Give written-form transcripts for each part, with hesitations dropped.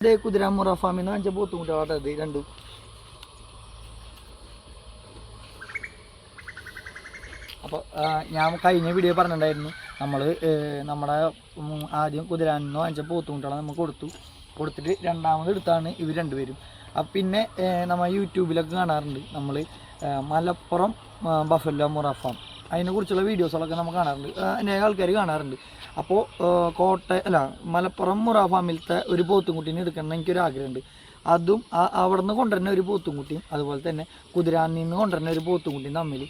കുതിരാമുറ ഫാമിൽ നിന്ന് വാങ്ങിച്ച പോത്തുമുട്ട ഇത് രണ്ടും. അപ്പോൾ ഞാൻ കഴിഞ്ഞ വീഡിയോ പറഞ്ഞിട്ടുണ്ടായിരുന്നു, നമ്മൾ നമ്മുടെ ആദ്യം കുതിരാനിൽ നിന്ന് വാങ്ങിച്ച പോത്തുമുട്ടകളെ നമ്മൾ കൊടുത്തിട്ട് രണ്ടാമത് എടുത്താണ് ഇവർ രണ്ടുപേരും. അപ്പം പിന്നെ നമ്മൾ യൂട്യൂബിലൊക്കെ കാണാറുണ്ട്, നമ്മൾ മലപ്പുറം ബഫല്ലോ മുറ ഫാം, അതിനെക്കുറിച്ചുള്ള വീഡിയോസുകളൊക്കെ നമ്മൾ കാണാറുണ്ട്, അനേകം ആൾക്കാർ കാണാറുണ്ട്. അപ്പോൾ മലപ്പുറം മുറ ഫാമിലത്തെ ഒരു പോത്തുംകുട്ടീനെ എടുക്കണം എനിക്കൊരു ആഗ്രഹമുണ്ട്. അതും അവിടെ നിന്ന് കൊണ്ടുവരുന്ന ഒരു പോത്തുംകുട്ടിയും അതുപോലെ തന്നെ കുതിരാനിൽ നിന്ന് കൊണ്ടുവരുന്ന ഒരു പോത്തുംകുട്ടിയും തമ്മിൽ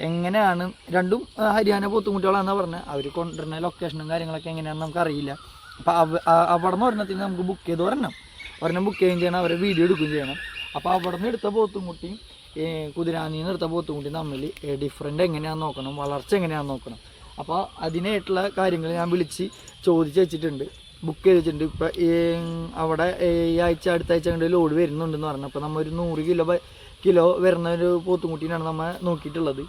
എങ്ങനെയാണ്, രണ്ടും ഹരിയാന പോത്തുംകുട്ടികളാണെന്നാണ് പറഞ്ഞത്. അവർ കൊണ്ടുവരുന്ന ലൊക്കേഷനും കാര്യങ്ങളൊക്കെ എങ്ങനെയാണെന്ന് നമുക്കറിയില്ല. അപ്പോൾ അവിടെ നിന്ന് ഒരെണ്ണത്തിന് നമുക്ക് ബുക്ക് ചെയ്ത് ഒരെണ്ണം ബുക്ക് ചെയ്യുകയും ചെയ്യണം, അവരെ വീഡിയോ എടുക്കുകയും ചെയ്യണം. അപ്പോൾ അവിടെ നിന്ന് എടുത്ത പോത്തുംകുട്ടിയും കുതിരാനിൽ നിന്ന് എടുത്ത പോത്തുംകുട്ടിയും തമ്മിൽ ഡിഫറൻറ്റ് എങ്ങനെയാണെന്ന് നോക്കണം, വളർച്ച എങ്ങനെയാണെന്ന് നോക്കണം. അപ്പോൾ അതിനായിട്ടുള്ള കാര്യങ്ങൾ ഞാൻ വിളിച്ച് ചോദിച്ച് വെച്ചിട്ടുണ്ട്, ബുക്ക് ചെയ്ത് വെച്ചിട്ടുണ്ട്. ഇപ്പോൾ അവിടെ ഈ ആഴ്ച അടുത്ത ആഴ്ച കണ്ട് ലോഡ് വരുന്നുണ്ടെന്ന് പറഞ്ഞു. അപ്പോൾ നമ്മൾ ഒരു 100 കിലോ വരുന്ന ഒരു പോത്തുംകുട്ടീനാണ് നമ്മൾ നോക്കിയിട്ടുള്ളത്.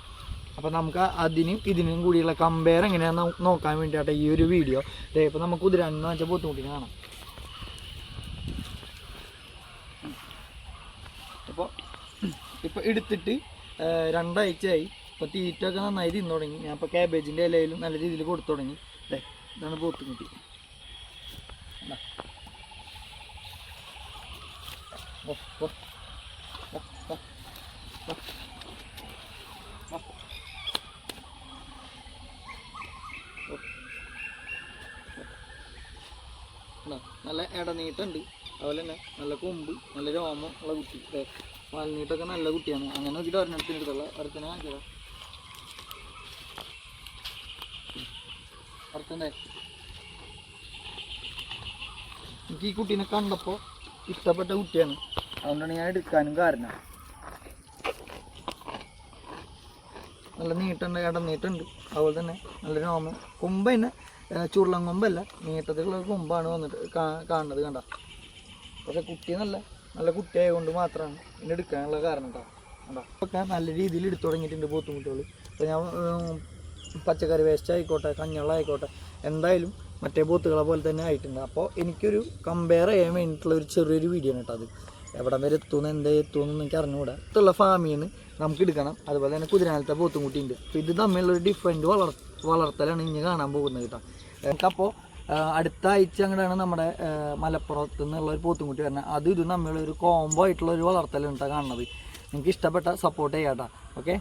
അപ്പോൾ നമുക്ക് അതിനും ഇതിനും കൂടിയുള്ള കമ്പയർ എങ്ങനെയാണെന്ന് നോക്കാൻ വേണ്ടിയിട്ടാണ് ഈ ഒരു വീഡിയോ. ഇപ്പോൾ നമുക്ക് കുതിരാനെന്ന് വെച്ചാൽ പോത്തുംകുട്ടീനെ കാണാം. ഇപ്പോൾ എടുത്തിട്ട് 2 ആഴ്ചയായി. ഇപ്പോൾ തീറ്റൊക്കെ നന്നായി തിന്നു തുടങ്ങി. ഞാൻ ഇപ്പോൾ കാബേജിൻ്റെ ഇലയിലും നല്ല രീതിയിൽ കൊടുത്തു തുടങ്ങി. ഇതാണ് പോത്തുംകുട്ടി. നല്ല ഇടനീട്ടുണ്ട്, അതുപോലെ തന്നെ നല്ല കൊമ്പ്, നല്ല രോമം ഉള്ള കുട്ടി. വാൽനീട്ടൊക്കെ നല്ല കുട്ടിയാണ്. അങ്ങനെ നോക്കിയിട്ട് ഒരെണ്ണത്തിന് എടുത്തുള്ള ഒരത്തിനെ കാണിച്ചതാ. അർത്ഥണ്ടേ, എനിക്ക് ഈ കുട്ടീനെ കണ്ടപ്പോൾ ഇഷ്ടപ്പെട്ട കുട്ടിയാണ്, അതുകൊണ്ടാണ് ഞാൻ എടുക്കാനും കാരണം. നല്ല നീട്ടുണ്ട്, ഇടനീട്ടുണ്ട്, അതുപോലെ തന്നെ നല്ല രോമം. കൊമ്പ് തന്നെ ചുരുളൻ കൊമ്പല്ല, നീട്ടത്തിലുള്ള കൊമ്പാണ് വന്നിട്ട് കാണുന്നത്, കണ്ട. പക്ഷെ കുട്ടി നല്ല കുട്ടിയായതുകൊണ്ട് മാത്രമാണ് ഇതിനെ എടുക്കാനുള്ള കാരണം കേട്ടോ. കണ്ടോ, ഒക്കെ നല്ല രീതിയിൽ എടുത്തു തുടങ്ങിയിട്ടുണ്ട് പോത്തുംകുട്ടികൾ. ഇപ്പോൾ ഞാൻ പച്ചക്കറി വേസ്റ്റ് ആയിക്കോട്ടെ, കഞ്ഞവെള്ളം ആയിക്കോട്ടെ, എന്തായാലും മറ്റേ പോത്തുകളെ പോലെ തന്നെ ആയിട്ടുണ്ട്. അപ്പോൾ എനിക്കൊരു കമ്പയർ ചെയ്യാൻ വേണ്ടിയിട്ടുള്ള ഒരു ചെറിയൊരു വീഡിയോ ആണ് കേട്ടോ. അത് എവിടം വരെ എത്തുമെന്ന് എന്താ എത്തുമെന്ന് എനിക്ക് അറിഞ്ഞുകൂടാ. അടുത്തുള്ള ഫാമിൽ നിന്ന് നമുക്ക് എടുക്കണം. അതുപോലെ തന്നെ കുതിരാനത്തെ പോത്തുംകുട്ടിയുണ്ട്. അപ്പോൾ ഇത് തമ്മിലുള്ളൊരു ഡിഫറൻറ്റ് വളർത്തലാണ് ഇനി കാണാൻ പോകുന്നത് കേട്ടോ. നമുക്കപ്പോൾ അടുത്ത ആഴ്ച അങ്ങനെയാണ് നമ്മുടെ മലപ്പുറത്ത് നിന്നുള്ള ഒരു പോത്തുംകുട്ടി വരുന്നത്. ഇതും തമ്മിലുള്ള ഒരു കോംബോ ആയിട്ടുള്ള ഒരു വളർത്തലാണ് കേട്ടോ കാണുന്നത്. നിങ്ങൾക്ക് ഇഷ്ടപ്പെട്ട സപ്പോർട്ട് ചെയ്യാം കേട്ടോ. ഓക്കെ.